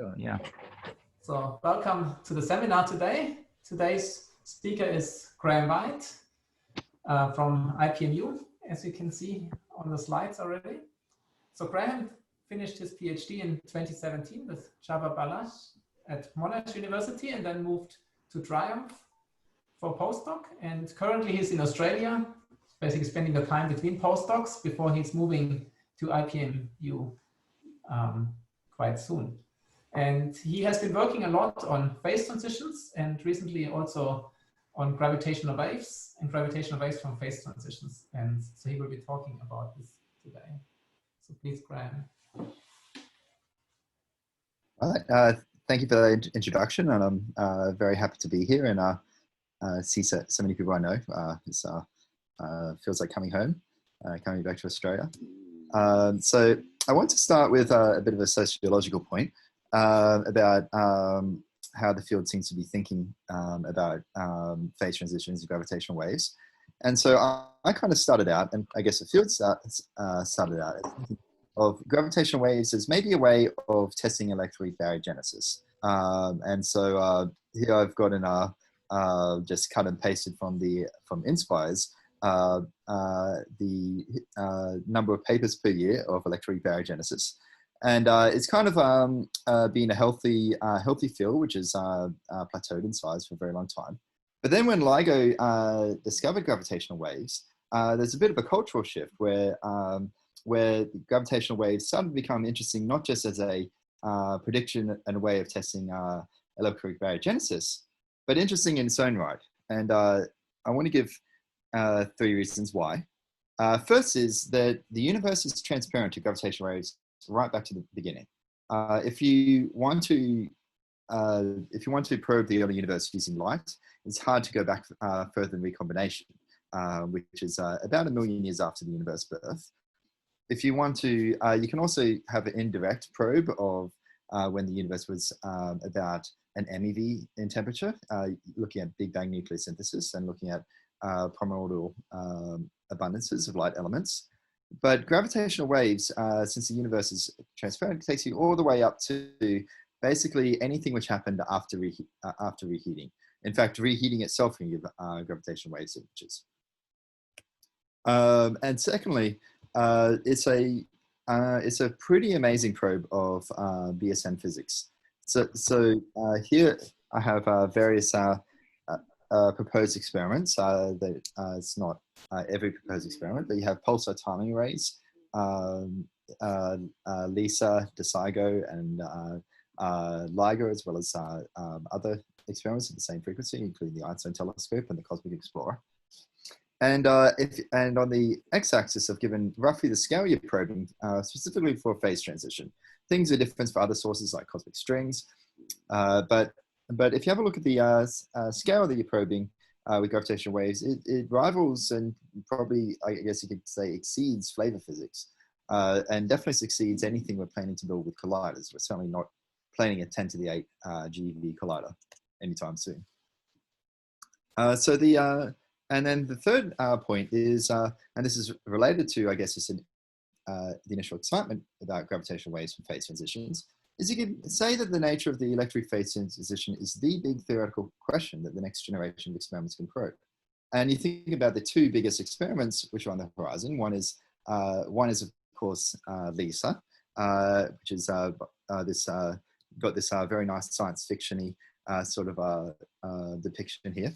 So, yeah. So welcome to the seminar today. Today's speaker is Graham White from IPMU, as you can see on the slides already. So Graham finished his PhD in 2017 with Java Balash at Monash University and then moved to Triumph for postdoc. And currently he's in Australia, basically spending the time between postdocs before he's moving to IPMU quite soon. And he has been working a lot on phase transitions and recently also on gravitational waves and gravitational waves from phase transitions. And so he will be talking about this today. So please, Graham. All right. Thank you for the introduction, and I'm very happy to be here and see so many people I know. It feels like coming home, coming back to Australia. So I want to start with a bit of a sociological point about how the field seems to be thinking about phase transitions and gravitational waves. And so I kind of started out, and I guess the field started out thinking of gravitational waves as maybe a way of testing electric baryogenesis. And so here I've got just cut and pasted from Inspires the number of papers per year of electric baryogenesis. And it's kind of been a healthy field, which has plateaued in size for a very long time. But then when LIGO discovered gravitational waves, there's a bit of a cultural shift where gravitational waves started to become interesting, not just as a prediction and a way of testing electric baryogenesis, but interesting in its own right. And I want to give 3 reasons why. First is that the universe is transparent to gravitational waves right back to the beginning. If you want to probe the early universe using light, it's hard to go back further than recombination, which is about 1 million years after the universe birth. If you want to, you can also have an indirect probe of when the universe was about an MeV in temperature, looking at Big Bang nucleosynthesis and looking at primordial abundances of light elements. But gravitational waves, since the universe is transparent, takes you all the way up to basically anything which happened after reheating. In fact, reheating itself can give gravitational wave signatures. And secondly, it's a pretty amazing probe of BSM physics. So here I have various proposed experiments. It's not every proposed experiment, but you have pulsar timing arrays, LISA, DeSigo, and LIGO, as well as other experiments at the same frequency, including the Einstein telescope and the Cosmic Explorer. And on the x-axis, I've given roughly the scale you're probing, specifically for phase transition. Things are different for other sources like cosmic strings, but if you have a look at the scale that you're probing with gravitational waves, it rivals and probably, I guess you could say, exceeds flavor physics, and definitely succeeds anything we're planning to build with colliders. We're certainly not planning a 10 to the 8 GeV collider anytime soon. And then the third point is, and this is related to, I guess, the initial excitement about gravitational waves from phase transitions, is you can say that the nature of the electric phase transition is the big theoretical question that the next generation of experiments can probe. And you think about the 2 biggest experiments which are on the horizon. One is of course, LISA, which is got this very nice science fiction-y sort of depiction here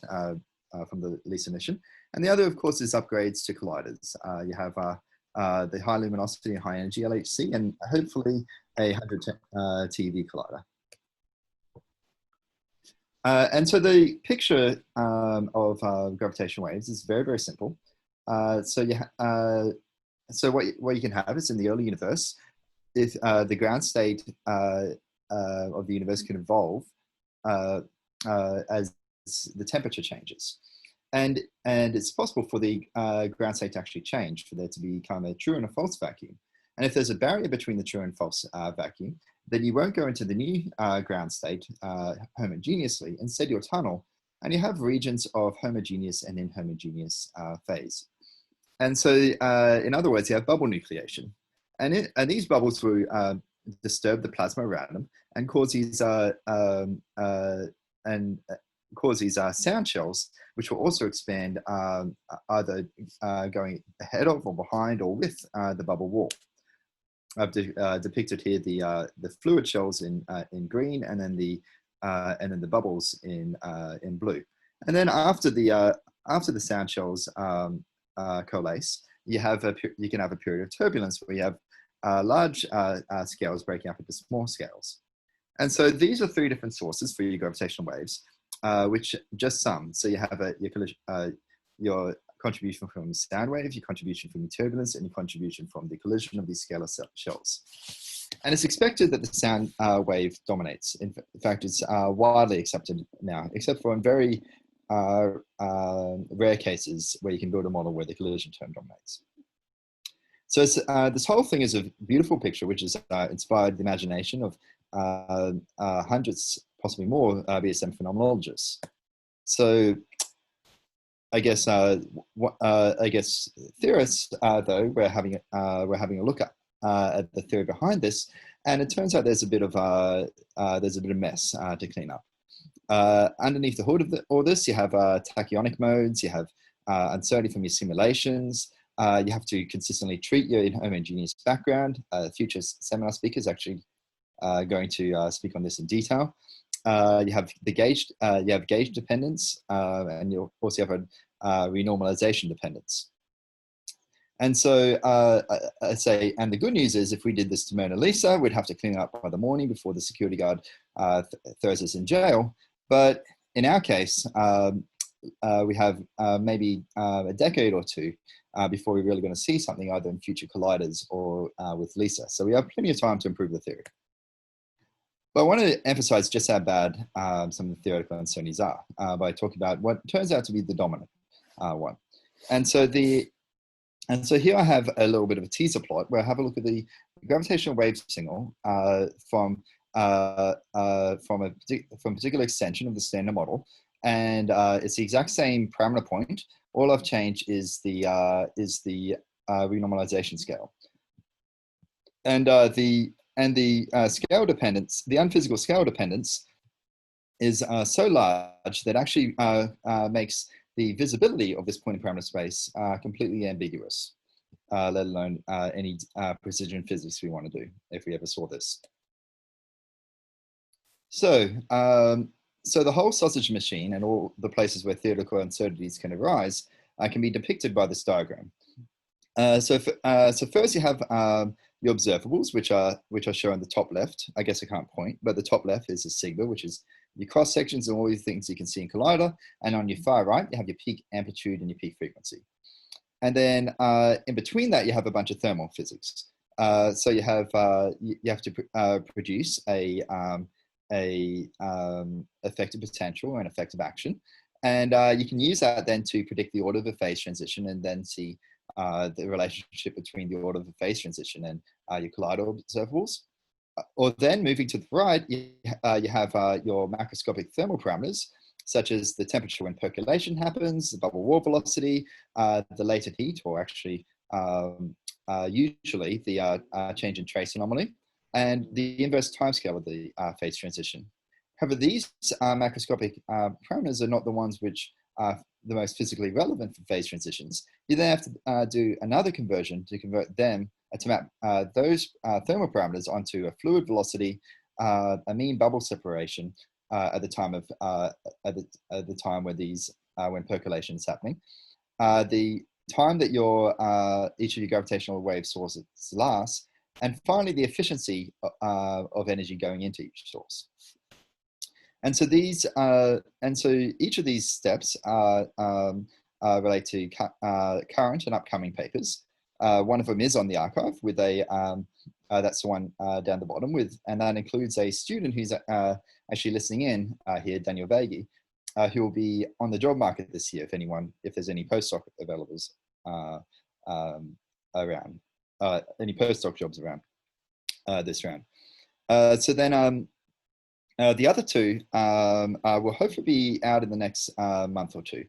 from the LISA mission. And the other, of course, is upgrades to colliders. You have the high luminosity and high energy LHC, and hopefully a 100 TeV collider. And so the picture of gravitational waves is very, very simple. So what you can have is in the early universe, if the ground state of the universe can evolve as the temperature changes. And it's possible for the ground state to actually change, for there to become a true and a false vacuum. And if there's a barrier between the true and false vacuum, then you won't go into the new ground state homogeneously. Instead, you'll tunnel, and you have regions of homogeneous and inhomogeneous phase. And so, in other words, you have bubble nucleation. And these bubbles will disturb the plasma around them and cause these sound shells, which will also expand either going ahead of or behind or with the bubble wall. I've depicted here the fluid shells in green, and then the bubbles in blue. And then after the sound shells coalesce, you can have a period of turbulence where you have large scales breaking up into small scales. And so these are three different sources for your gravitational waves, which just sum. So you have your contribution from sound wave, your contribution from the turbulence, and your contribution from the collision of these scalar shells. And it's expected that the sound wave dominates. In fact, it's widely accepted now, except for in very rare cases where you can build a model where the collision term dominates. So this whole thing is a beautiful picture, which has inspired the imagination of hundreds, possibly more, BSM phenomenologists. So I guess theorists, though, we're having a look at the theory behind this, and it turns out there's a bit of mess to clean up. Underneath the hood of all this, you have tachyonic modes, you have uncertainty from your simulations. You have to consistently treat your inhomogeneous background. Future seminar speakers actually going to speak on this in detail. You have gauge dependence, and you also have a renormalization dependence. And so I say, and the good news is, if we did this to Mona Lisa, we'd have to clean up by the morning before the security guard throws us in jail. But in our case, we have maybe a decade or two before we're really going to see something either in future colliders or with Lisa. So we have plenty of time to improve the theory. But I want to emphasize just how bad some of the theoretical uncertainties are by talking about what turns out to be the dominant one. And so here I have a little bit of a teaser plot where I have a look at the gravitational wave signal from a particular extension of the standard model, and it's the exact same parameter point. All I've changed is the renormalization scale, and the scale dependence, the unphysical scale dependence, is so large that actually makes the visibility of this point in parameter space completely ambiguous, let alone any precision physics we want to do if we ever saw this. So, so the whole sausage machine and all the places where theoretical uncertainties can arise can be depicted by this diagram. So first you have your observables, which I show on the top left. I guess I can't point, but the top left is a sigma, which is your cross sections and all the things you can see in collider. And on your far right, you have your peak amplitude and your peak frequency. And then in between that, you have a bunch of thermal physics. So you have to produce a effective potential and effective action. And you can use that then to predict the order of a phase transition and then see the relationship between the order of a phase transition and your collider observables. Or then moving to the right, you have your macroscopic thermal parameters, such as the temperature when percolation happens, the bubble wall velocity, the latent heat, or actually usually the change in trace anomaly, and the inverse timescale of the phase transition. However, these macroscopic parameters are not the ones which are the most physically relevant for phase transitions. You then have to do another conversion to convert them to map those thermal parameters onto a fluid velocity, a mean bubble separation at the time of the time where these when percolation is happening, the time that each of your gravitational wave sources lasts, and finally the efficiency of energy going into each source. And so these, each of these steps relate to current and upcoming papers. One of them is on the archive with that's the one down the bottom and that includes a student who's actually listening in here, Daniel Vagi, who will be on the job market this year if there's any postdoc available around, any postdoc jobs around this round. So then the other two will hopefully be out in the next month or two.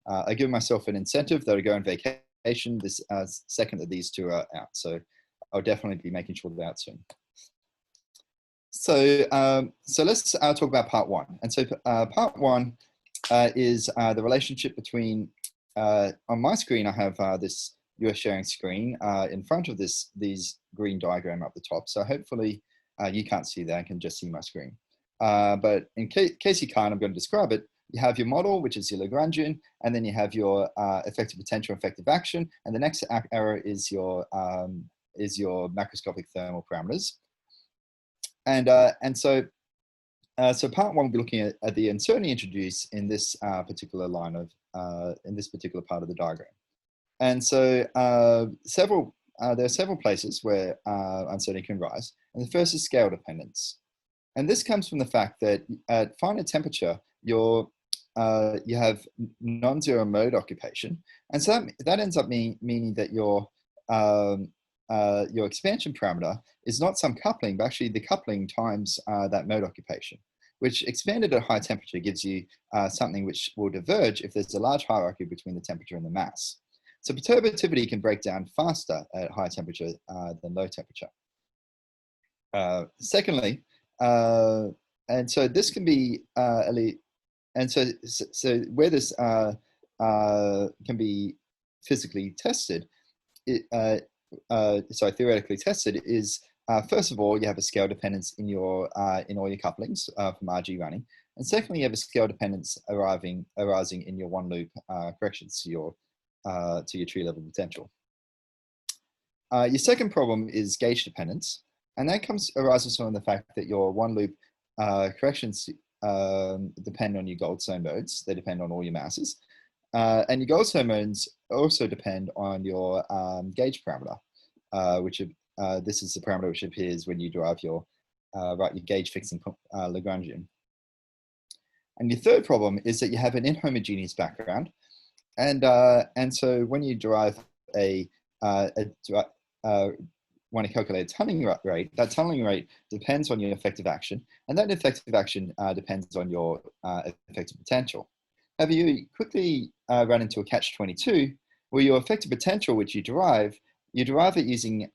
I give myself an incentive that I go on vacation this second that these two are out. So I'll definitely be making sure they're out soon. So let's talk about part one. And so part one is the relationship between, on my screen, I have this US sharing screen in front of these green diagram up the top. So hopefully you can't see that, I can just see my screen. But in case you can't, I'm going to describe it. You have your model, which is your Lagrangian, and then you have your effective potential, effective action, and the next arrow is your macroscopic thermal parameters. And so part one, we'll be looking at the uncertainty introduced in this particular line of in this particular part of the diagram. And so there are several places where uncertainty can rise, and the first is scale dependence. And this comes from the fact that at finite temperature, you have non-zero mode occupation, and so that ends up meaning that your expansion parameter is not some coupling, but actually the coupling times that mode occupation, which expanded at high temperature gives you something which will diverge if there's a large hierarchy between the temperature and the mass. So perturbativity can break down faster at high temperature than low temperature. Secondly, and so this can be and so where this can be physically tested, theoretically tested, is first of all, you have a scale dependence in all your couplings from RG running, and secondly, you have a scale dependence arising in your one loop corrections to your tree level potential. Your second problem is gauge dependence, and that arises from the fact that your one loop corrections depend on your Goldstone modes. They depend on all your masses. And your Goldstone modes also depend on your gauge parameter, which this is the parameter which appears when you derive your gauge fixing Lagrangian. And your third problem is that you have an inhomogeneous background, and so when you derive want to calculate a tunneling rate, that tunneling rate depends on your effective action, and that effective action depends on your effective potential. However, you quickly run into a catch-22, where your effective potential, which you derive it using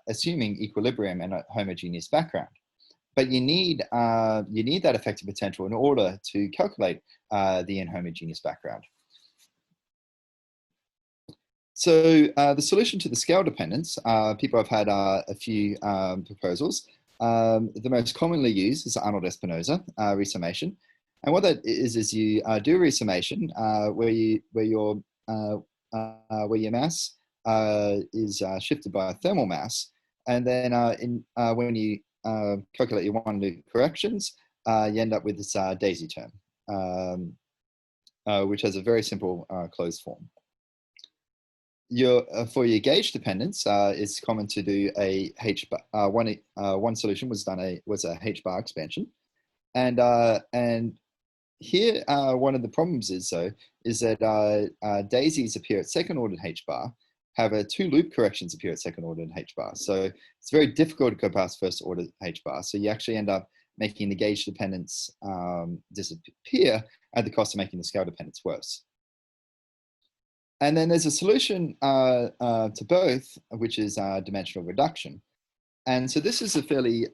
assuming equilibrium and a homogeneous background. But you need that effective potential in order to calculate the inhomogeneous background. So the solution to the scale dependence, people have had a few proposals. The most commonly used is Arnold-Espinosa resummation. And what that is you do resummation where your mass is shifted by a thermal mass, and then when you calculate your one loop corrections, you end up with this daisy term, which has a very simple closed form. For your gauge dependence, it's common to do a H bar. One solution was a H bar expansion, and here one of the problems is that daisies appear at second ordered H bar, have two loop corrections appear at second ordered H bar. So it's very difficult to go past first order H bar. So you actually end up making the gauge dependence disappear at the cost of making the scale dependence worse. And then there's a solution to both, which is dimensional reduction. And so this is a fairly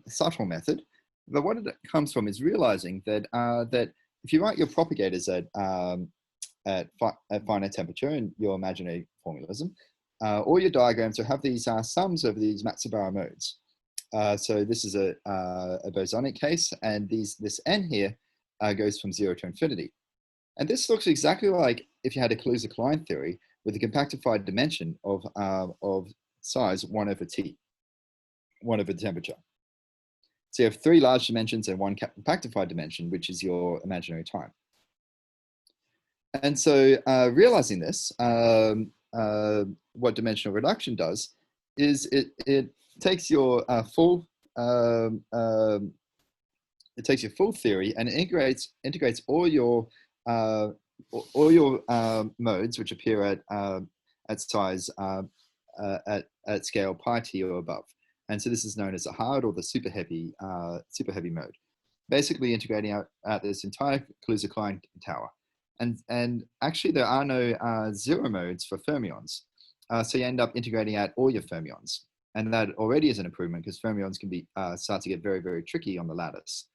subtle method, but what it comes from is realizing that that if you write your propagators at finite temperature in your imaginary formalism, all your diagrams will have these sums over these Matsubara modes. So this is a bosonic case, and this n here goes from 0 to infinity. And this looks exactly like if you had a Kaluza-Klein theory with a compactified dimension of size 1 over t, 1 over the temperature. So you have 3 large dimensions and 1 compactified dimension, which is your imaginary time. And so realizing this, what dimensional reduction does is it takes your full theory and integrates all your modes which appear at size at scale pi t or above. And so this is known as a hard or the super heavy mode, basically integrating out this entire Kaluza-Klein tower. And actually there are no zero modes for fermions. So you end up integrating out all your fermions. And that already is an improvement because fermions can be start to get very, very tricky on the lattice.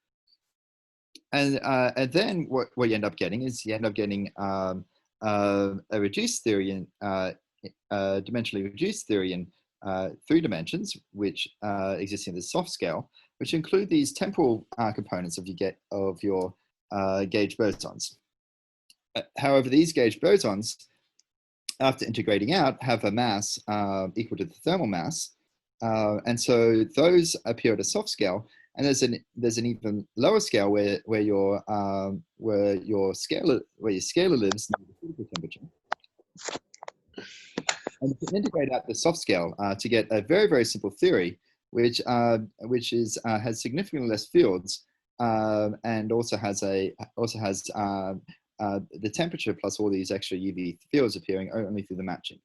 And then what you end up getting is you end up getting a reduced theory in dimensionally reduced theory in 3 dimensions, which exist in the soft scale, which include these temporal components of your gauge bosons. However, these gauge bosons, after integrating out, have a mass equal to the thermal mass, and so those appear at a soft scale. And there's an even lower scale where your scalar lives near the critical temperature. And you can integrate out the soft scale to get a very, very simple theory, which has significantly less fields and also has the temperature plus all these extra UV fields appearing only through the matching.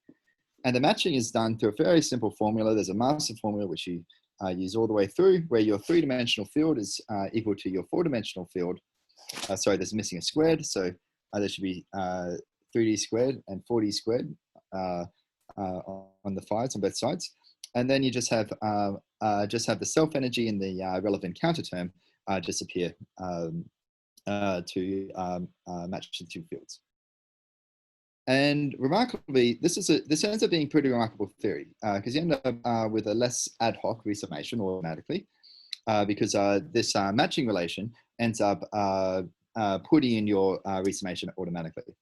And the matching is done through a very simple formula. There's a master formula which you use all the way through, where your 3-dimensional field is equal to your 4-dimensional field. Sorry, there's missing a squared, so there should be 3D squared and 4D squared on the phi's on both sides. And then you just have the self energy and the relevant counter term disappear to match the 2 fields. And remarkably, this ends up being pretty remarkable theory because you end up with a less ad hoc resummation automatically because this matching relation ends up putting in your resummation automatically.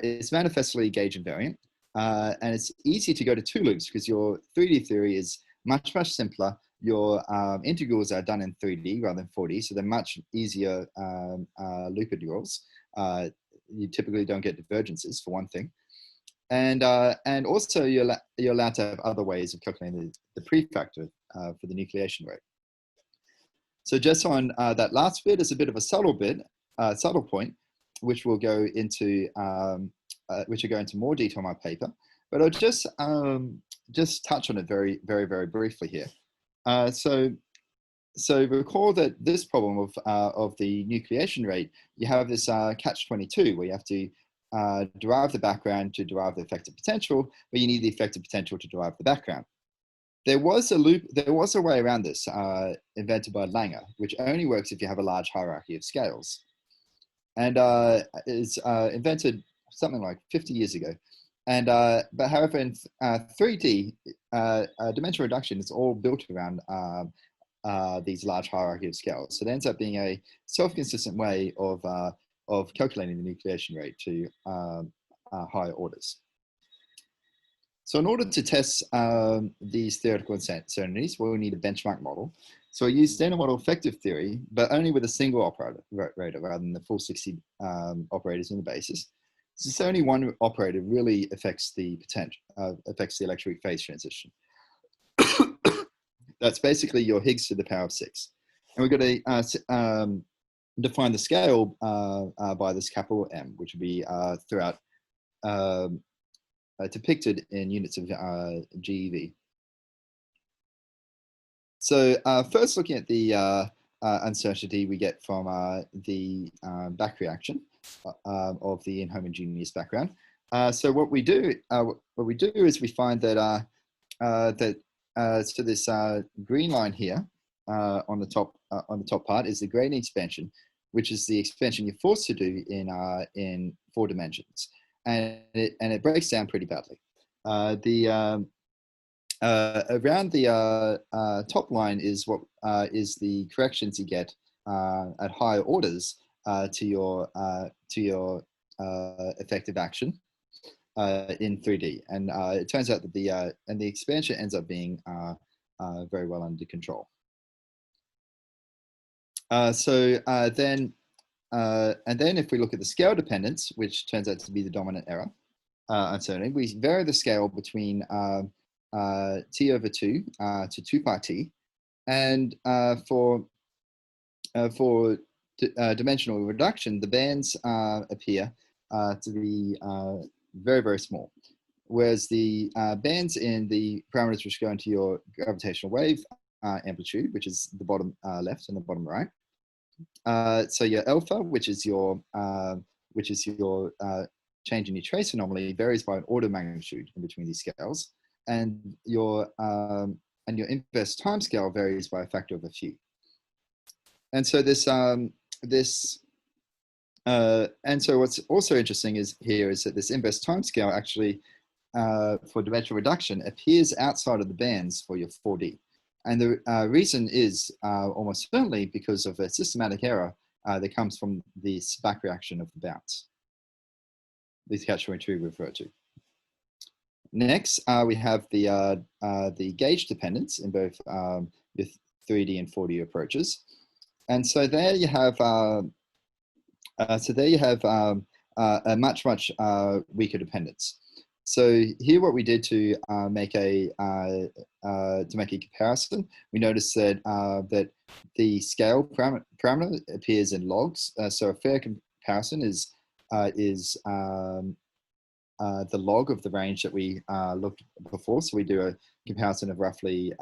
It's manifestly gauge invariant, and it's easy to go to 2 loops because your 3D theory is much, much simpler. Your integrals are done in 3D rather than 4D, so they're much easier loop integrals. You typically don't get divergences, for one thing, and also you're allowed to have other ways of calculating the prefactor for the nucleation rate. So just on that last bit is a bit of a subtle point, which will go into more detail in my paper, but I'll just touch on it very, very, very briefly here. So recall that this problem of the nucleation rate, you have this catch-22 where you have to derive the background to derive the effective potential, but you need the effective potential to derive the background. There was a way around this invented by Langer, which only works if you have a large hierarchy of scales, and is invented something like 50 years ago. And but however, in 3D, dimensional reduction is all built around these large hierarchy of scales. So it ends up being a self-consistent way of calculating the nucleation rate to higher orders. So in order to test these theoretical uncertainties, we'll need a benchmark model. So I use standard model effective theory, but only with a single operator rather than the full 60 operators in the basis. Since only one operator really affects the potential, affects the electroweak phase transition. That's basically your Higgs to the power of 6. And we're going to define the scale by this capital M, which would be throughout depicted in units of GeV. So first looking at the uncertainty we get from the back reaction of the inhomogeneous background. So what we do is we find that so this green line here on the top part is the gradient expansion, which is the expansion you're forced to do in 4 dimensions, and it breaks down pretty badly. Around the top line is what is the corrections you get at higher orders to your effective action in 3D, and it turns out that the expansion ends up being very well under control. And then if we look at the scale dependence, which turns out to be the dominant error uncertainty, we vary the scale between t over 2 to 2 pi t, and for dimensional reduction, the bands appear to be very, very small, whereas the bands in the parameters which go into your gravitational wave amplitude, which is the bottom left and the bottom right. So your alpha, which is your change in your trace anomaly, varies by an order of magnitude in between these scales, and your and your inverse timescale varies by a factor of a few. And so and so what's also interesting is that this inverse timescale actually for dimensional reduction appears outside of the bands for your 4D. And the reason is almost certainly because of a systematic error that comes from this back reaction of the bounce. This catch-22 we refer to. Next, we have the gauge dependence in both the 3D and 4D approaches. And so there you have a much weaker dependence. So here, what we did to make a comparison, we noticed that that the scale parameter appears in logs. So a fair comparison is the log of the range that we looked before. So we do a comparison of roughly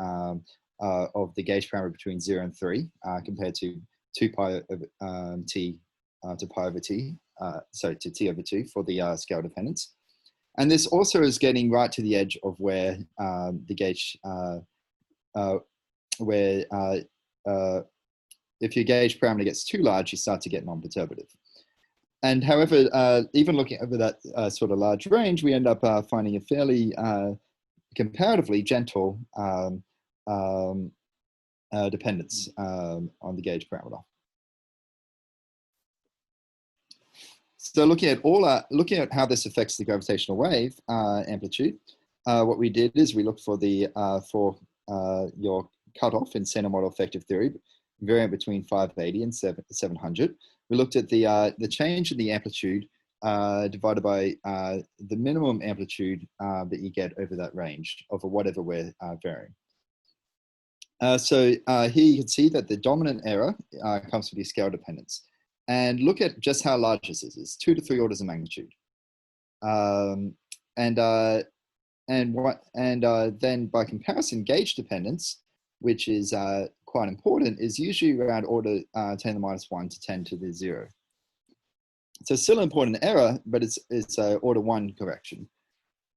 of the gauge parameter between 0 and 3 compared to 2 pi over t to pi over t, so to t over 2 for the scale dependence. And this also is getting right to the edge of where the gauge, if your gauge parameter gets too large, you start to get non-perturbative. And however, even looking over that sort of large range, we end up finding a fairly comparatively gentle dependence on the gauge parameter. So looking at how this affects the gravitational wave amplitude, what we did is we looked for your cutoff in Standard Model effective theory, variant between 580 and 700. We looked at the change in the amplitude divided by the minimum amplitude that you get over that range of whatever we're varying. So here you can see that the dominant error comes from the scale dependence. And look at just how large this is. It's 2 to 3 orders of magnitude. Then by comparison, gauge dependence, which is quite important, is usually around order 10 to the minus 1 to 10 to the 0. So still an important error, but it's order 1 correction.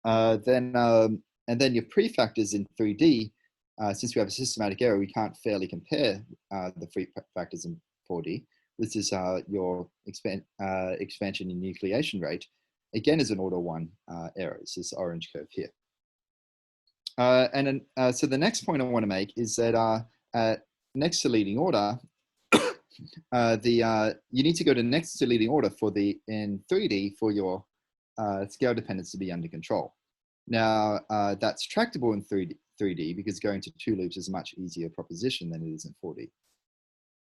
And then your prefactors in 3D, since we have a systematic error, we can't fairly compare the prefactors in 4D. This is your expansion in nucleation rate. Again, is an order 1 error. It's this orange curve here. So the next point I want to make is that next to leading order, you need to go to next to leading order in 3D for your scale dependence to be under control. Now that's tractable in 3D because going to 2 loops is a much easier proposition than it is in 4D.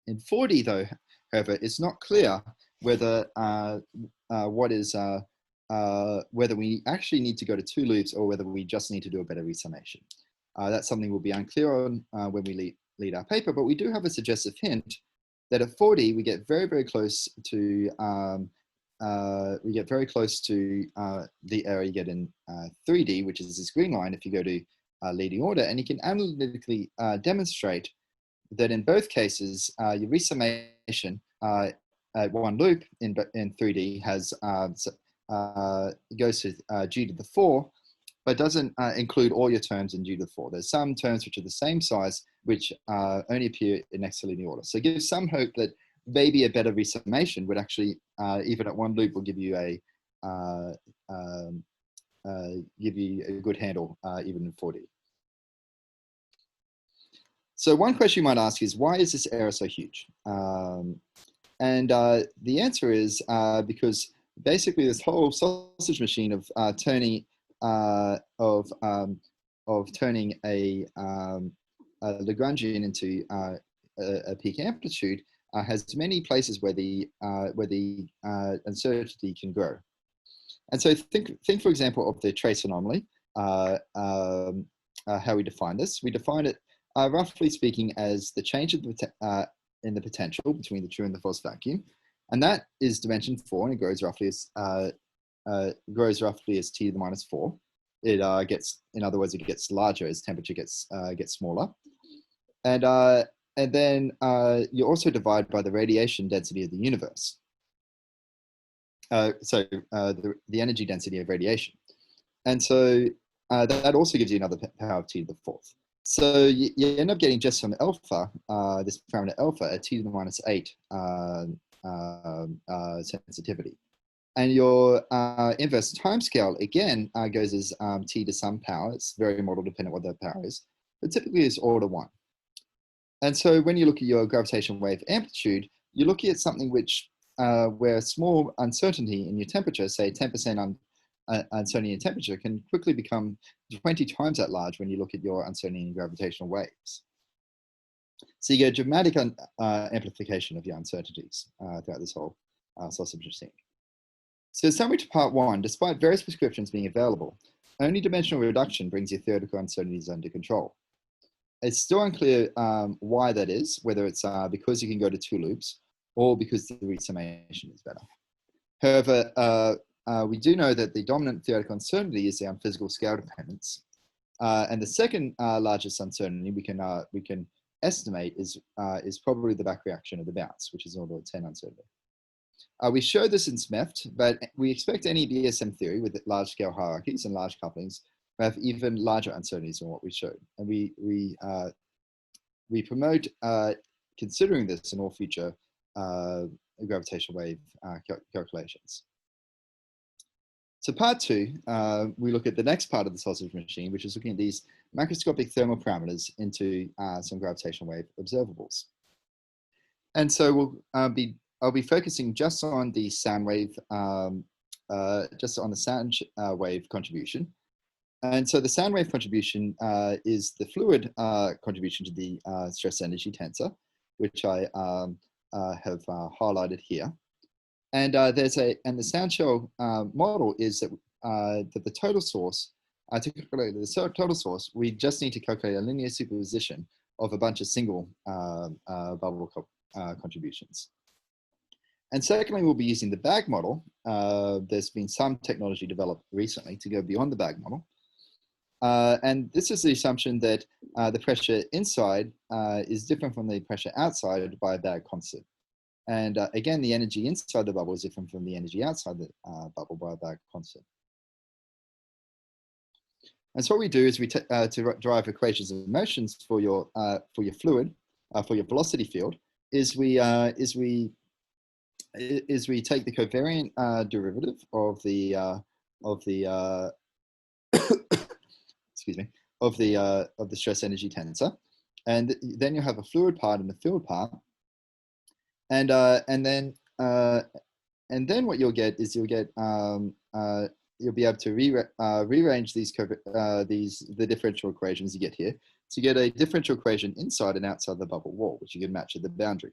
In 4D, though, however, it's not clear whether whether we actually need to go to 2 loops or whether we just need to do a better resummation. That's something we'll be unclear on when we lead our paper, but we do have a suggestive hint that at 4D we get very close to the error you get in 3D, which is this green line if you go to leading order, and you can analytically demonstrate that in both cases, your resummation at 1 loop in 3D goes to g to the 4, but doesn't include all your terms in g to the 4. There's some terms which are the same size, which only appear in next to leading order. So it gives some hope that maybe a better resummation would actually, even at 1 loop, will give you a good handle even in 4D. So one question you might ask is, why is this error so huge? And the answer is because basically this whole sausage machine of turning a Lagrangian into a peak amplitude has many places where the uncertainty can grow. And so think for example of the trace anomaly. How we define this? We define it roughly speaking as the change in the potential between the true and the false vacuum, and that is dimension 4, and it grows roughly as t to the minus 4. It gets, in other words, it gets larger as temperature gets smaller, and then you also divide by the radiation density of the universe. So the energy density of radiation, and so that also gives you another power of t to the 4th. So you end up getting just from alpha, this parameter alpha, a t to the minus 8 sensitivity. And your inverse timescale, again, goes as t to some power. It's very model dependent what that power is, but typically it's order 1. And so when you look at your gravitational wave amplitude, you're looking at something which, where a small uncertainty in your temperature, say 10% uncertainty in temperature, can quickly become 20 times that large when you look at your uncertainty in gravitational waves. So you get dramatic amplification of your uncertainties throughout this whole sausage machine. So summary to part 1, despite various prescriptions being available, only dimensional reduction brings your theoretical uncertainties under control. It's still unclear why that is, whether it's because you can go to 2 loops or because the root summation is better. However, we do know that the dominant theoretical uncertainty is the physical scale dependence. And the second largest uncertainty we can estimate is probably the back reaction of the bounce, which is order 10 uncertainty. We show this in SMEFT, but we expect any BSM theory with large scale hierarchies and large couplings to have even larger uncertainties than what we showed. And we promote considering this in all future gravitational wave calculations. So part 2, we look at the next part of the sausage machine, which is looking at these macroscopic thermal parameters into some gravitational wave observables. And so I'll be focusing just on the sound wave, just on the sound wave contribution. And so the sound wave contribution is the fluid contribution to the stress energy tensor, which I have highlighted here. And the sound shell model is that the total source, to calculate the total source, we just need to calculate a linear superposition of a bunch of single bubble contributions. And secondly, we'll be using the bag model. There's been some technology developed recently to go beyond the bag model. And this is the assumption that the pressure inside is different from the pressure outside by a bag constant. And again, the energy inside the bubble is different from the energy outside the bubble by a bag constant. And so what we do is we to derive equations of motions for your fluid, for your velocity field, is we take the covariant derivative of the excuse me, of the stress energy tensor, and then you have a fluid part and a field part, and then what you'll get is you'll be able to rearrange the differential equations you get here to get a differential equation inside and outside the bubble wall, which you can match at the boundary.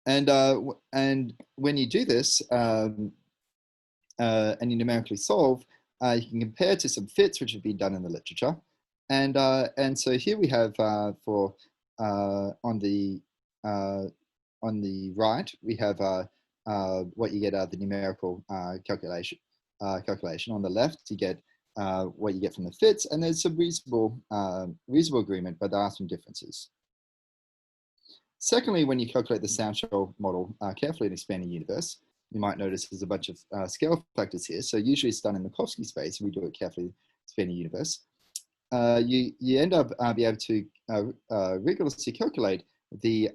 And when you do this and you numerically solve, you can compare to some fits which have been done in the literature. And so here we have for on the right we have what you get out of the numerical calculation. On the left you get what you get from the fits, and there's some reasonable agreement, but there are some differences. Secondly, when you calculate the sound shell model carefully in expanding universe, you might notice there's a bunch of scale factors here. So usually it's done in the Minkowski space, and we do it carefully in expanding universe. You end up be able to rigorously calculate the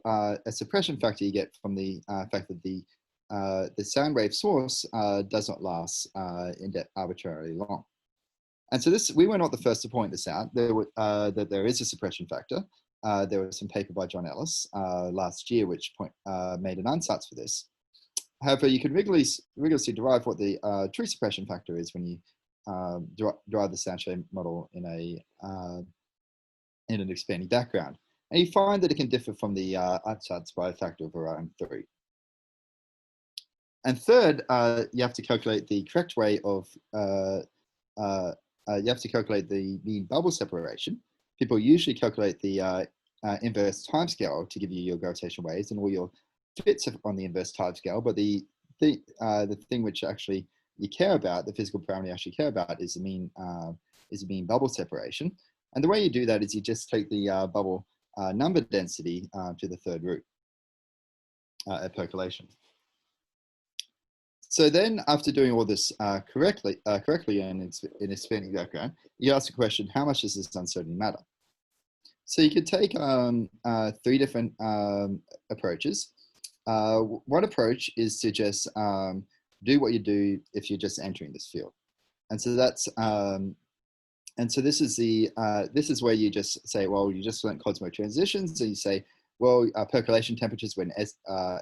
suppression factor you get from the fact that the sound wave source does not last arbitrarily long. And so we were not the first to point this out, that there is a suppression factor. There was some paper by John Ellis last year which made an ansatz for this. However, you can rigorously derive what the true suppression factor is when you derive the sound shell model in an expanding background. And you find that it can differ from the ansatz by a factor of around 3. And third, you have to calculate the correct way of, you have to calculate the mean bubble separation. People usually calculate the inverse timescale to give you your gravitational waves, and all your fits on the inverse timescale. But the thing which actually you care about, the physical parameter you actually care about, is the mean bubble separation. And the way you do that is you just take the bubble number density to the third root at percolation. So then, after doing all this correctly and in a spanning background, you ask the question: how much does this uncertainty matter? So you could take three different approaches. One approach is to just do what you do if you're just entering this field, and so that's this is where you just say, well, you just learned cosmological transitions, so you say, well, percolation temperatures when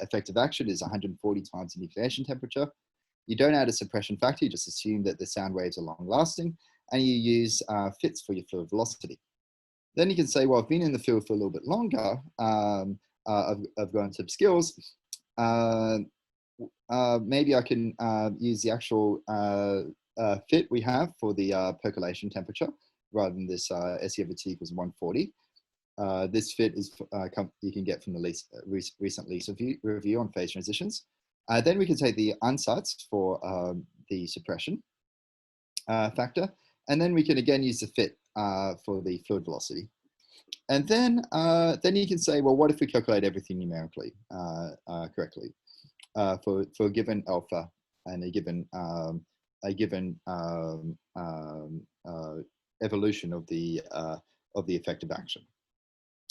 effective action is 140 times the nucleation temperature. You don't add a suppression factor, you just assume that the sound waves are long lasting, and you use fits for your fluid velocity. Then you can say, well, I've been in the field for a little bit longer, I've gone some skills, maybe I can use the actual fit we have for the percolation temperature rather than this SE over T equals 140. This fit is you can get from the recent LIS review on phase transitions. Then we can take the unsights for the suppression factor, and then we can again use the fit for the fluid velocity. And then you can say, well, what if we calculate everything numerically correctly for a given alpha and a given evolution of the effective action.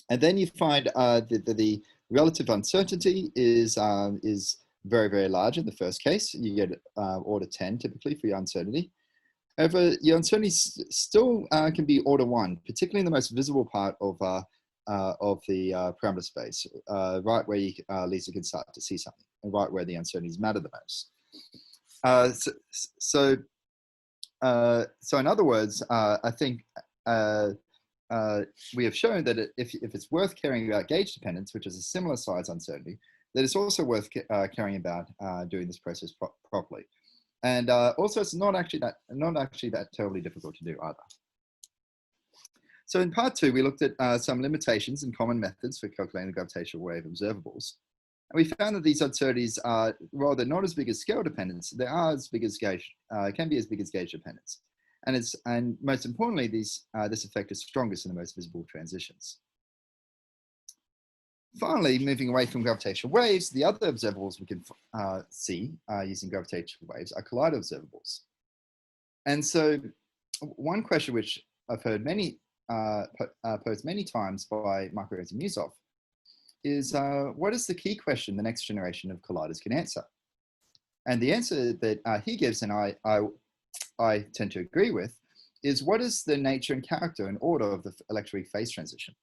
And then you find the relative uncertainty is very, very large in the first case. You get order 10 typically for your uncertainty. However, your uncertainty still can be order 1, particularly in the most visible part of the parameter space, right where you Lisa can start to see something, and right where the uncertainties matter the most. So in other words, I think we have shown that if it's worth caring about gauge dependence, which is a similar size uncertainty, that it's also worth caring about doing this process properly. And also, it's not actually that terribly difficult to do either. So in part 2, we looked at some limitations and common methods for calculating the gravitational wave observables. And we found that these uncertainties are, while they're not as big as scale dependence, they are as big as gauge, can be as big as gauge dependence. And most importantly, this effect is strongest in the most visible transitions. Finally, moving away from gravitational waves, the other observables we can see using gravitational waves are collider observables. And so one question which I've heard posed many times by Marco and Musov is, what is the key question the next generation of colliders can answer? And the answer that he gives, and I tend to agree with, is what is the nature and character and order of the electroweak phase transition?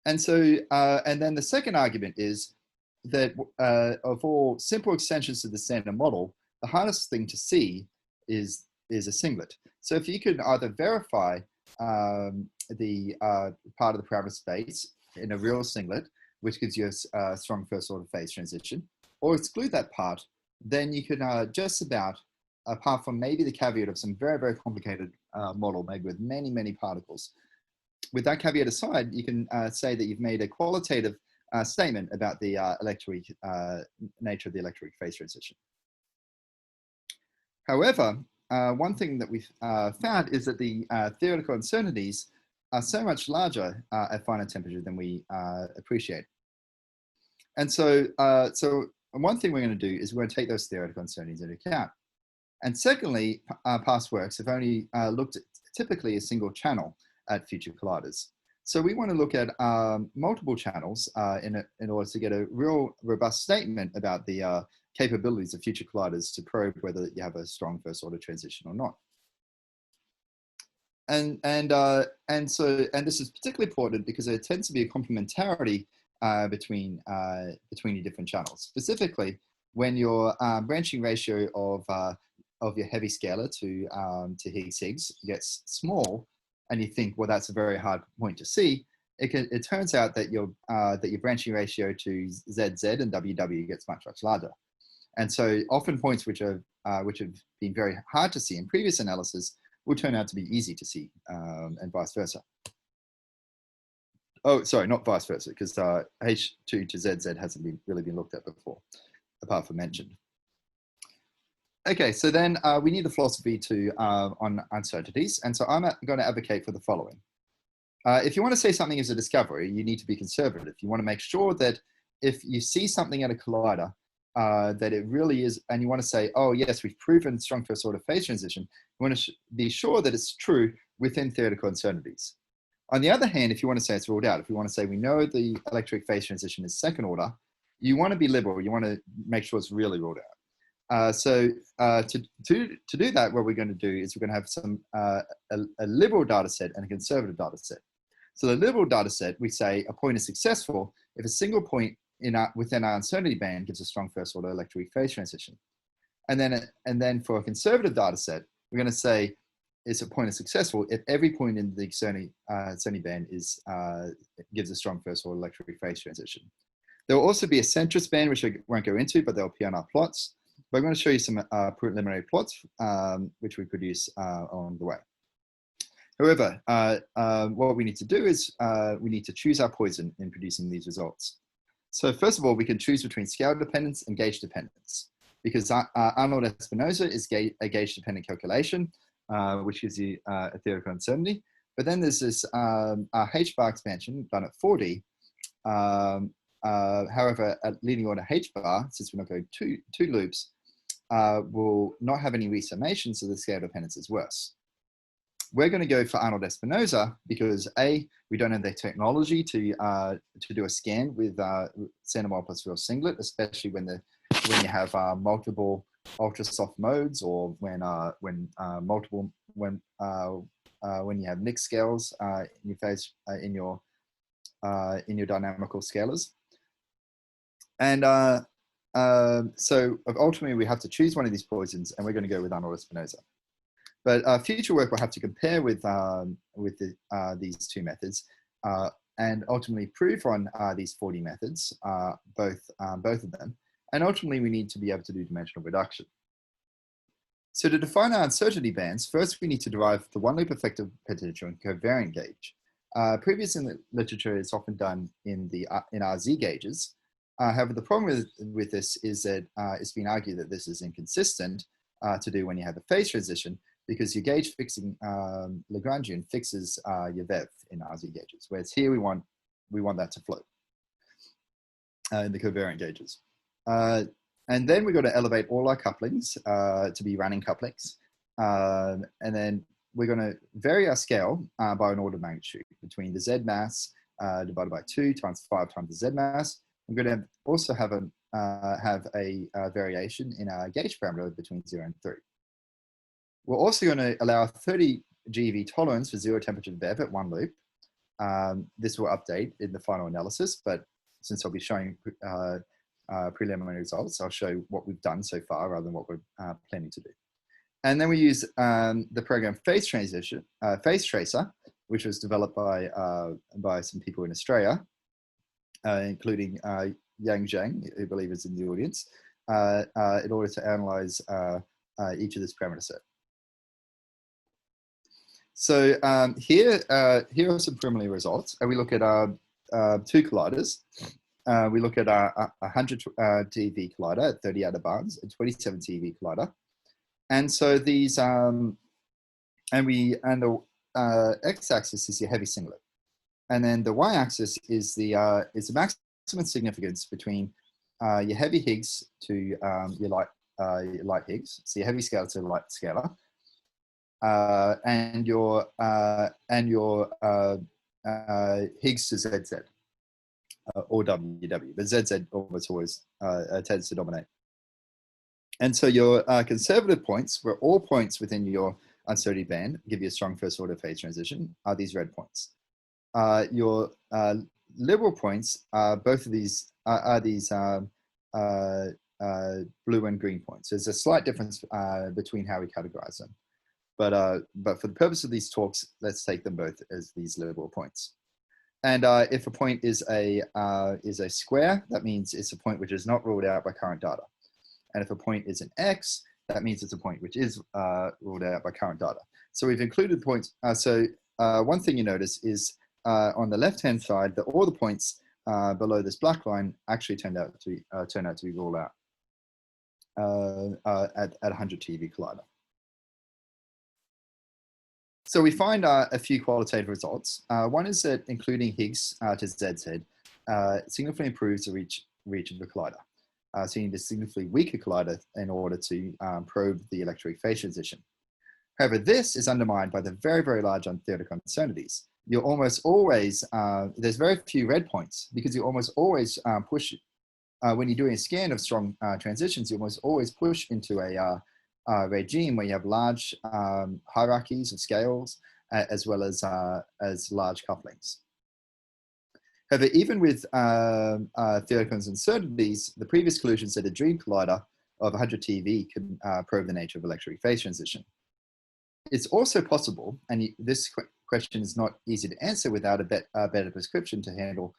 And so, and then the second argument is that of all simple extensions to the standard model, the hardest thing to see is a singlet. So if you could either verify the part of the parameter space in a real singlet, which gives you a strong first order phase transition, or exclude that part, then you can just about, apart from maybe the caveat of some very, very complicated model made with many, many particles, with that caveat aside, you can say that you've made a qualitative statement about the electroweak nature of the electroweak phase transition. However, one thing that we've found is that the theoretical uncertainties are so much larger at finite temperature than we appreciate. And so, one thing we're going to do is we're going to take those theoretical uncertainties into account. And secondly, past works have only looked at typically a single channel at future colliders. So we want to look at multiple channels in order to get a real robust statement about the capabilities of future colliders to probe whether you have a strong first order transition or not. And this is particularly important because there tends to be a complementarity between your different channels. Specifically, when your branching ratio of your heavy scalar to Higgs gets small, and you think, well, that's a very hard point to see, it turns out that your branching ratio to ZZ and WW gets much, much larger. And so often points which have been very hard to see in previous analysis will turn out to be easy to see, and vice versa. Oh, sorry, not vice versa, because H2 to ZZ hasn't really been looked at before, apart from mentioned. Okay, so then we need a philosophy on uncertainties, and so I'm going to advocate for the following. If you want to say something is a discovery, you need to be conservative. You want to make sure that if you see something at a collider, that it really is, and you want to say, oh yes, we've proven strong first order phase transition, you want to be sure that it's true within theoretical uncertainties. On the other hand, if you want to say it's ruled out, if you want to say we know the electric phase transition is second order, you want to be liberal. You want to make sure it's really ruled out. So to do that, what we're going to do is we're going to have some a liberal data set and a conservative data set. So the liberal data set, we say a point is successful if a single point within our uncertainty band gives a strong first order electric phase transition. And then for a conservative data set, we're going to say it's a point is successful if every point in the uncertainty band gives a strong first order electric phase transition. There will also be a centrist band, which I won't go into, but they'll appear on our plots. But I'm going to show you some preliminary plots, which we produce on the way. However, what we need to do is we need to choose our poison in producing these results. So first of all, we can choose between scale dependence and gauge dependence, because Arnold-Espinosa is a gauge-dependent calculation, which gives you a theoretical uncertainty. But then there's this H-bar expansion done at 4D. However, at leading order H-bar, since we're not going two loops, will not have any resummation, so the scale dependence is worse. We're going to go for Arnold-Espinosa because A, we don't have the technology to do a scan with centimole plus real singlet, especially when you have multiple ultra soft modes, or when you have mixed scales in your phase in your dynamical scalars. And so ultimately we have to choose one of these poisons, and we're going to go with Arnold-Espinosa. But future work will have to compare with these two methods and ultimately prove on these 4D methods, both of them. And ultimately, we need to be able to do dimensional reduction. So to define our uncertainty bands, first we need to derive the one-loop effective potential and covariant gauge. Previous in the literature, it's often done in our Z gauges. However, the problem with this is that it's been argued that this is inconsistent to do when you have a phase transition, because your gauge fixing Lagrangian fixes your VEV in RZ gauges, whereas here we want that to float in the covariant gauges. And then we've got to elevate all our couplings to be running couplings. And then we're going to vary our scale by an order of magnitude between the Z mass divided by 2 times 5 times the Z mass. We're going to also have a variation in our gauge parameter between 0 and 3. We're also going to allow 30 GeV tolerance for 0 temperature VEV at one loop. This will update in the final analysis, but since I'll be showing preliminary results, I'll show what we've done so far rather than what we're planning to do. And then we use the program Phase Tracer, which was developed by some people in Australia, including Yang Zhang, who I believe is in the audience, in order to analyze each of this parameter set. So here are some preliminary results. And we look at two colliders. We look at a 100 TeV collider at 30 autobahns, a 27 TeV collider. And so these, and the x-axis is your heavy singlet. And then the y-axis is the maximum significance between your heavy Higgs to your light Higgs. So your heavy scalar to light scalar. And your Higgs to ZZ or WW, but ZZ always tends to dominate. And so your conservative points, where all points within your uncertainty band give you a strong first order phase transition, are these red points. Your liberal points, both of these are these blue and green points. There's a slight difference between how we categorize them. But for the purpose of these talks, let's take them both as these liberal points. And if a point is a square, that means it's a point which is not ruled out by current data. And if a point is an X, that means it's a point which is ruled out by current data. So we've included points. One thing you notice is on the left-hand side, that all the points below this black line actually turn out to be ruled out at 100 TeV collider. So we find a few qualitative results. One is that including Higgs to ZZ significantly improves the reach of the collider. So you need a significantly weaker collider in order to probe the electroweak phase transition. However, this is undermined by the very, very large theoretical uncertainties. You're almost always, there's very few red points because you almost always push, when you're doing a scan of strong transitions, you almost always push into a regime where you have large hierarchies of scales as well as large couplings. However, even with theoretical uncertainties, the previous conclusion said a dream collider of 100 TeV can probe the nature of electroweak phase transition. It's also possible, and this question is not easy to answer without a better prescription to handle,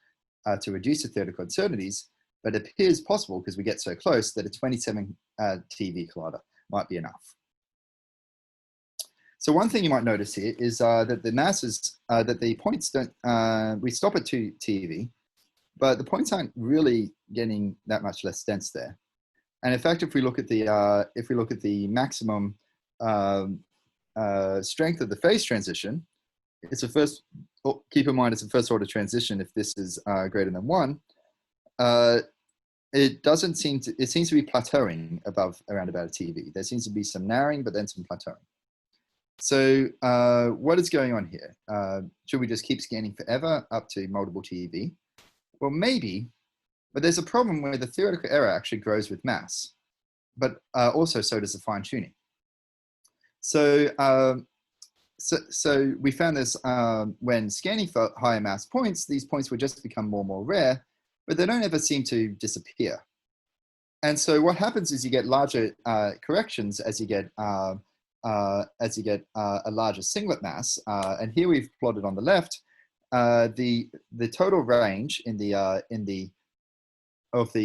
to reduce the theoretical uncertainties, but it appears possible because we get so close that a 27 TeV collider might be enough. So one thing you might notice here is that the masses, that the points don't, we stop at 2 TeV, but the points aren't really getting that much less dense there. And in fact, if we look at the maximum strength of the phase transition, it's a first. Keep in mind, it's a first order transition. If this is greater than 1, it doesn't seem to. It seems to be plateauing above around about a TeV. There seems to be some narrowing, but then some plateauing. So what is going on here? Should we just keep scanning forever up to multiple TeV? Well, maybe, but there's a problem where the theoretical error actually grows with mass, but also so does the fine tuning. So, so we found this when scanning for higher mass points, these points would just become more and more rare, but they don't ever seem to disappear. And so what happens is you get larger corrections as you get a larger singlet mass. And here we've plotted on the left the total range of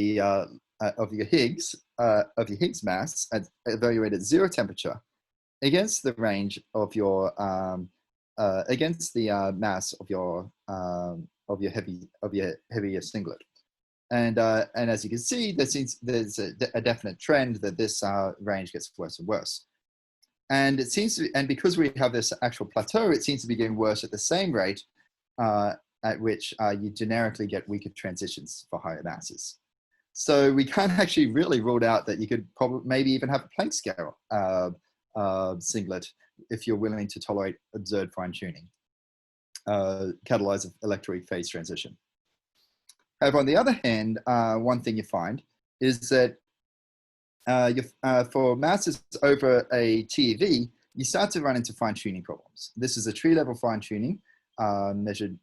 your Higgs mass evaluated at 0 temperature against the range of your against the mass of your heavier singlet. And as you can see, there's a definite trend that this range gets worse and worse. And it seems to, and because we have this actual plateau, it seems to be getting worse at the same rate at which you generically get weaker transitions for higher masses. So we can't actually really rule out that you could probably maybe even have a Planck scale singlet if you're willing to tolerate observed fine tuning, catalyze electroweak phase transition. However, on the other hand, one thing you find is that for masses over a TeV, you start to run into fine-tuning problems. This is a tree-level fine-tuning measured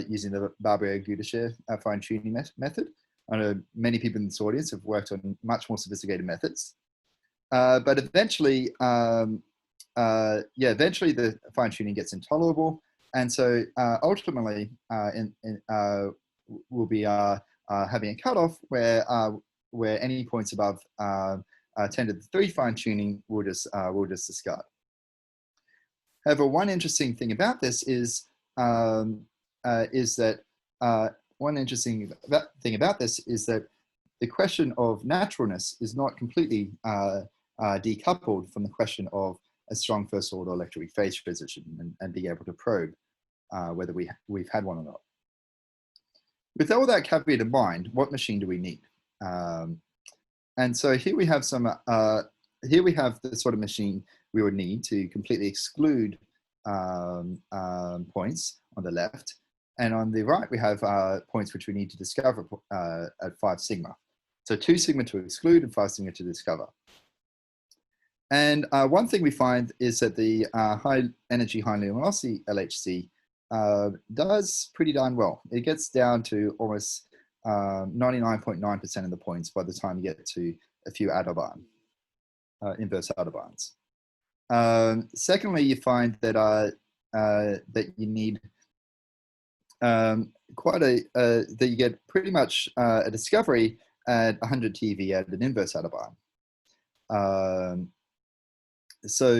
using the Barbier-Goudichet fine-tuning method. I know many people in this audience have worked on much more sophisticated methods. But eventually, eventually the fine-tuning gets intolerable. And so ultimately, we'll be having a cutoff where any points above 10 to the 3 fine-tuning we'll just discard. However, one interesting thing about this is that the question of naturalness is not completely decoupled from the question of a strong first-order electroweak phase transition and being able to probe whether we've had one or not. With all that caveat in mind, what machine do we need? And so here we have some. Here we have the sort of machine we would need to completely exclude points on the left, and on the right we have points which we need to discover at 5 sigma. So 2 sigma to exclude and 5 sigma to discover. And one thing we find is that the high energy, high luminosity LHC does pretty darn well. It gets down to almost 99.9% of the points by the time you get to a few Aldebaran, inverse Aldebarans. Secondly, you find that that you need that you get pretty much a discovery at 100 TeV at an inverse Aldebaran. So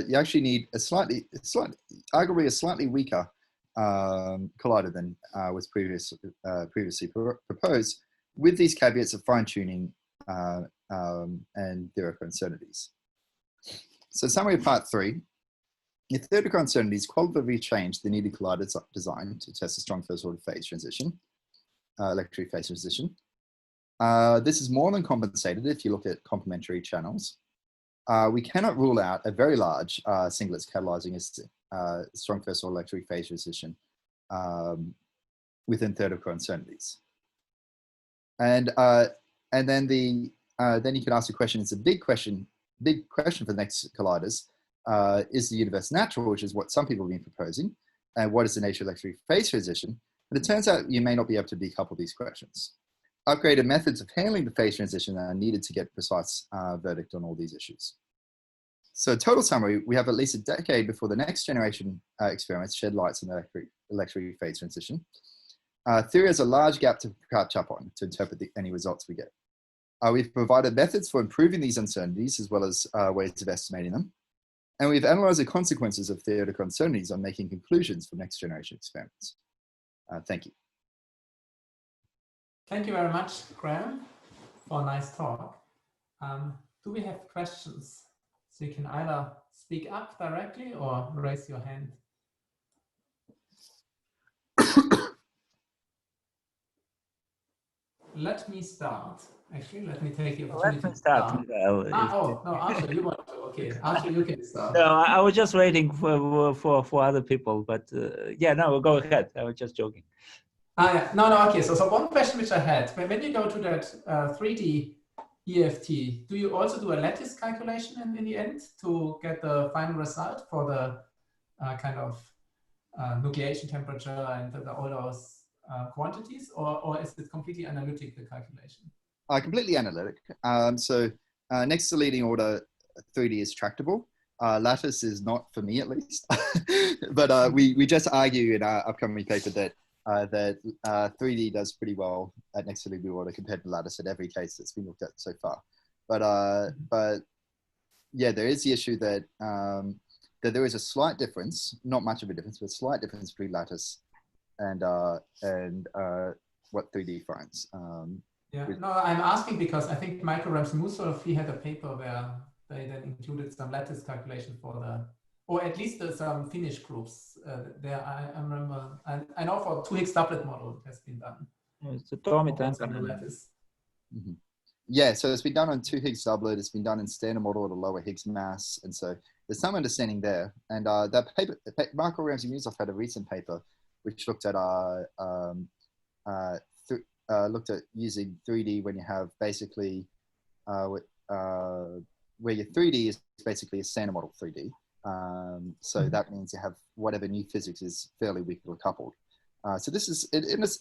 you actually need arguably a slightly weaker collider than was previously proposed, with these caveats of fine-tuning and theoretical uncertainties. So summary of part 3. If theoretical uncertainties qualitatively change the needed collider design to test a strong first-order phase transition, electroweak phase transition, This is more than compensated if you look at complementary channels. We cannot rule out a very large singlets catalyzing a strong first order electric phase transition within third of uncertainties. And then then you can ask the question, it's a big question for the next colliders. Is the universe natural, which is what some people have been proposing, and what is the nature of electric phase transition? But it turns out you may not be able to decouple these questions. Upgraded methods of handling the phase transition are needed to get precise verdict on all these issues. So total summary, we have at least a decade before the next generation experiments shed lights on the electric phase transition. Theory has a large gap to catch up on to interpret any results we get. We've provided methods for improving these uncertainties as well as ways of estimating them. And we've analyzed the consequences of theoretical uncertainties on making conclusions for next generation experiments. Thank you. Thank you very much, Graham, for a nice talk. Do we have questions? So you can either speak up directly or raise your hand. Let me start. Actually, let me take the opportunity. Let me start. Oh, no, Archer, you want to. Okay, Archer, you can start. No, I was just waiting for other people, but yeah, no, go ahead. I was just joking. Yeah, no, okay. So one question which I had, when you go to that 3D EFT, do you also do a lattice calculation in the end to get the final result for the kind of nucleation temperature and all those quantities, or is it completely analytic, the calculation? Completely analytic. So next to leading order, 3D is tractable. Lattice is not, for me at least. But we just argue in our upcoming paper that 3D does pretty well at next to leading order compared to lattice at every case that's been looked at so far. But yeah, there is the issue that that there is a slight difference, not much of a difference, but a slight difference between lattice and what 3D finds. Yeah, no, I'm asking because I think Michael Ramsey-Mussolf, he had a paper where they then included some lattice calculation for the, or at least some Finnish groups there. I remember, I know for 2 Higgs doublet model it has been done. It's a Tommy lattice. Mm-hmm. Yeah, so it's been done on 2 Higgs doublet. It's been done in standard model at a lower Higgs mass, and so there's some understanding there. And that paper, Michael Ramsey-Mussolf had a recent paper which looked at looked at using 3D when you have basically where your 3D is basically a standard model 3D. So that means you have whatever new physics is fairly weakly coupled. So this is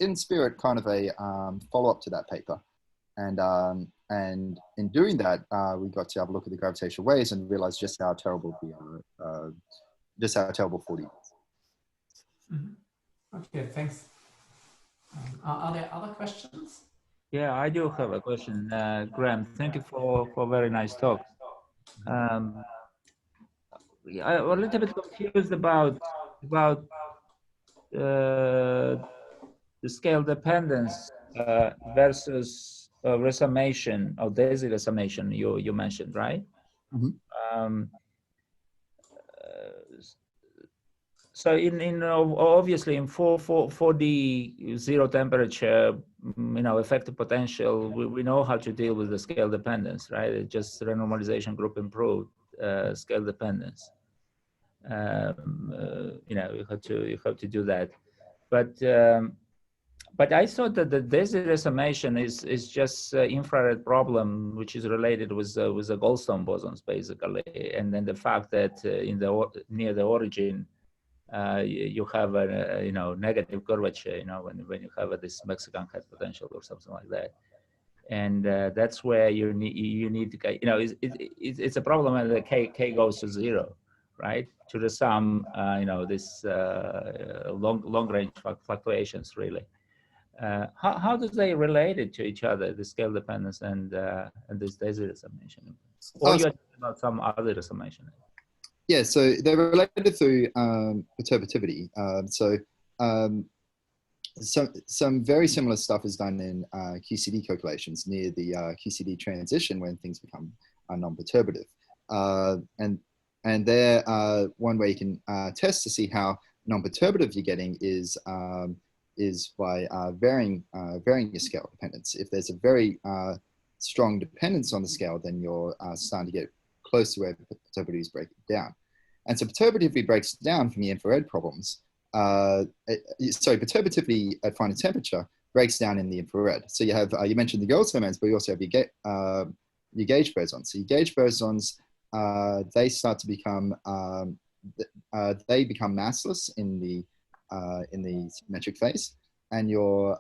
in spirit kind of a follow-up to that paper. And in doing that, we got to have a look at the gravitational waves and realize just how terrible just how terrible 4D is. Mm-hmm. Okay, thanks. Are there other questions? Yeah, I do have a question, Graham. Thank you for a very nice talk. I'm a little bit confused about the scale dependence versus resummation or daisy resummation you mentioned, right? Mm-hmm. So obviously in 4D zero temperature, effective potential, we know how to deal with the scale dependence, right? It's just renormalization group improved scale dependence. You have to do that, but I thought that the daisy resummation is just infrared problem, which is related with the Goldstone bosons basically, and then the fact that near the origin. You have a negative curvature, when you have this Mexican head potential or something like that, and that's where you need to it's a problem when the k goes to 0, right, to the sum this long range fluctuations really. How do they relate it to each other, the scale dependence and this daisy resummation, or you're talking about some other resummation? Yeah, so they're related through perturbativity. Some very similar stuff is done in QCD calculations near the QCD transition when things become non-perturbative. And there, one way you can test to see how non-perturbative you're getting is is by varying your scale dependence. If there's a very strong dependence on the scale, then you're starting to get close to where perturbativity is breaking down. And so perturbativity breaks down from the infrared problems. Perturbativity at finer temperature breaks down in the infrared. So you have, you mentioned the Goldstone, but you also have your gauge bosons. So your gauge bosons, they start to become, they become massless in the symmetric phase, and your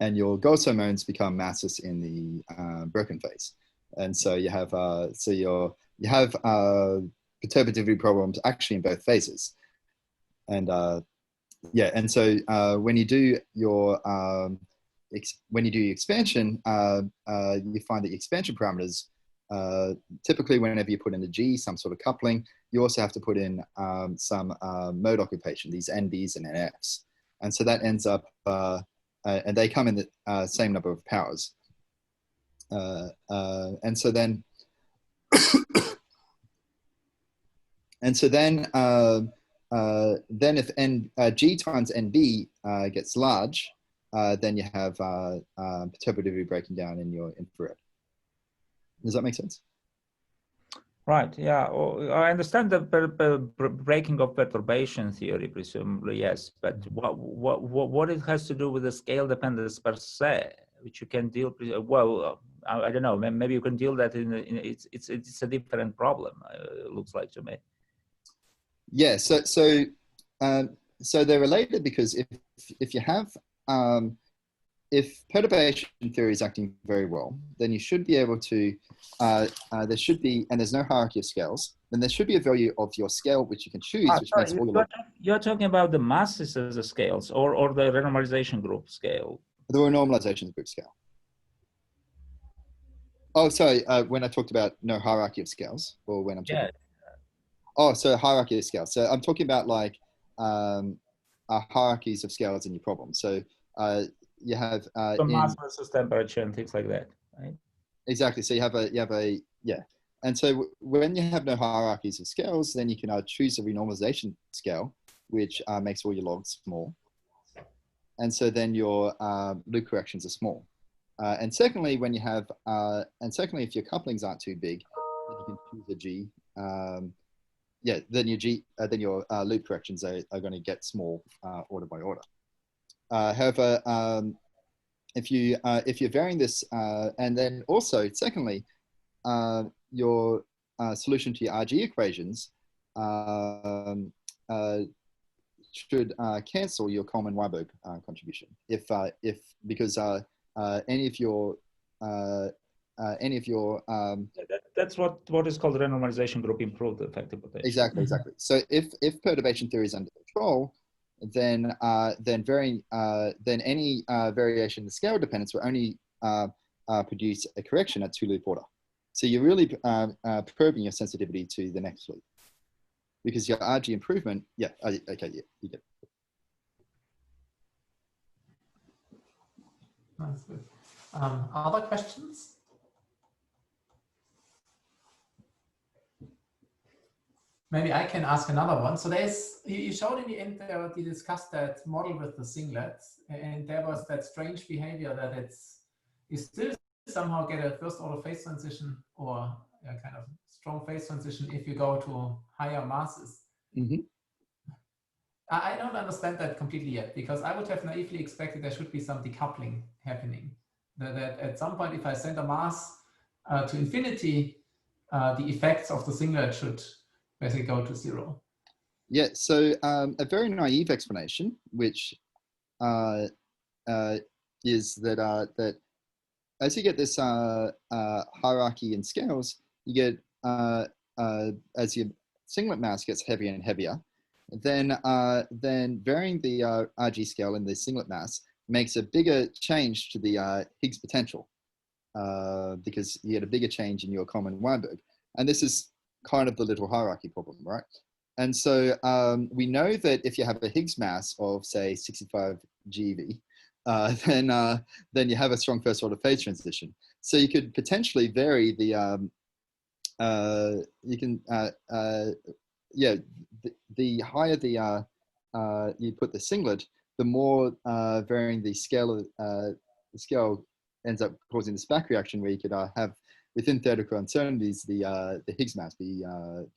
Goldstone become massless in the broken phase. And so you have perturbativity problems actually in both phases. And and so when you do your expansion, you find that the expansion parameters, typically whenever you put in a G, some sort of coupling, you also have to put in some mode occupation, these NBs and NFs. And so that ends up, and they come in the same number of powers. And so then, then if G times NB gets large, then you have perturbativity breaking down in your infrared. Does that make sense? Right. Yeah. Well, I understand the breaking of perturbation theory, presumably, yes. But what it has to do with the scale dependence per se, which you can deal. Well, I don't know. Maybe you can deal that in it's a different problem. It looks like to me. Yeah. So they're related because if you have if perturbation theory is acting very well, then you should be able to, there should be, and there's no hierarchy of scales, then there should be a value of your scale which you can choose, which makes all your... You're talking about the masses as the scales or the renormalization group scale? The renormalization group scale. Oh, sorry, when I talked about no hierarchy of scales, or when I'm talking... Yeah. Oh, so hierarchy of scales. So I'm talking about like hierarchies of scales in your problem. So you have so mass versus temperature and things like that, right? Exactly. So you have a yeah. And so when you have no hierarchies of scales, then you can choose a renormalization scale, which makes all your logs small. And so then your loop corrections are small. And secondly, when you have if your couplings aren't too big, then you can choose a G. Then your then your loop corrections are going to get small order by order. However, if you're varying this, and then also secondly, your solution to your RG equations should cancel your Coleman-Weinberg contribution because any of your that's what is called renormalization group improved effective potential. Exactly. So if perturbation theory is under control, then any variation in the scale dependence will only produce a correction at 2-loop order. So you're really probing your sensitivity to the next loop, because your RG improvement, you get it. That's good. Other questions? Maybe I can ask another one. So you showed in the end there, we discussed that model with the singlets, and there was that strange behavior that you still somehow get a first order phase transition or a kind of strong phase transition if you go to higher masses. Mm-hmm. I don't understand that completely yet, because I would have naively expected there should be some decoupling happening. That at some point, if I send a mass to infinity, the effects of the singlet should basically go to 0. Yeah, so a very naive explanation, which is that as you get this hierarchy in scales, you get as your singlet mass gets heavier and heavier, then varying the RG scale in the singlet mass makes a bigger change to the Higgs potential because you get a bigger change in your Coleman-Weinberg, and this is kind of the little hierarchy problem, right? And so we know that if you have a Higgs mass of say 65 GeV, then you have a strong first order phase transition. So you could potentially vary the the higher the you put the singlet, the more varying the scale ends up causing this back reaction, where you could have within theoretical uncertainties the Higgs mass be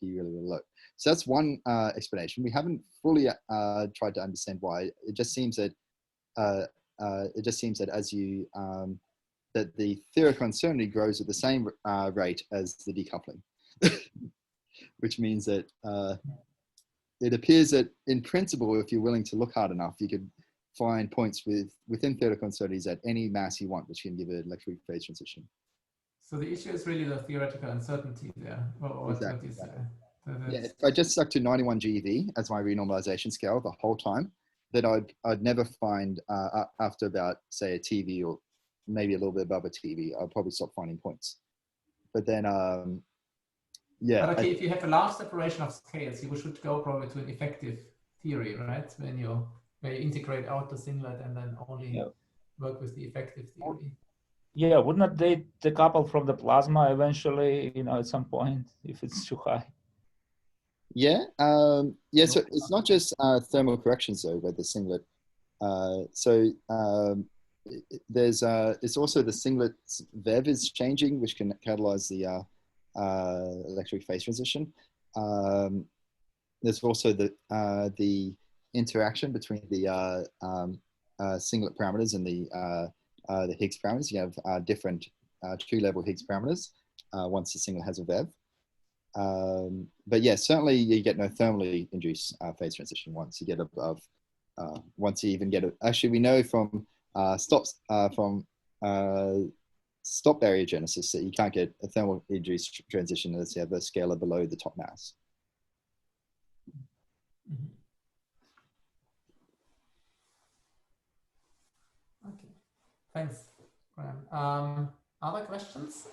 really low. So that's one explanation. We haven't fully tried to understand why. It just seems that as you that the theoretical uncertainty grows at the same rate as the decoupling, which means that it appears that in principle, if you're willing to look hard enough, you could find points within theoretical uncertainties at any mass you want, which can give an electric phase transition. So the issue is really the theoretical uncertainty there. Exactly. What is Yeah, if I just stuck to 91 GeV as my renormalization scale the whole time, then I'd never find after about, say, a TV or maybe a little bit above a TV, I'll probably stop finding points. But then, yeah. But okay, if you have a large separation of scales, you should go probably to an effective theory, right? Where you integrate out the singlet and then only work with the effective theory. Yeah, wouldn't they decouple from the plasma eventually, at some point, if it's too high? Yeah, yeah. So it's not just thermal corrections though, where the singlet. It's also the singlet's VEV is changing, which can catalyze the electric phase transition. There's also the interaction between the singlet parameters and the Higgs parameters. You have different two-level Higgs parameters once the singlet has a VEV. But yeah, certainly you get no thermally induced phase transition once you get above. Once you even get actually, we know from stop baryogenesis that you can't get a thermal induced transition unless you have a scalar below the top mass. Okay, thanks, Graham. Other questions?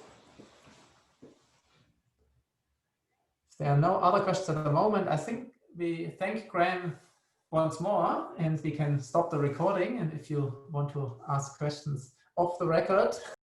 If there are no other questions at the moment, I think we thank Graham once more, and we can stop the recording. And if you want to ask questions off the record,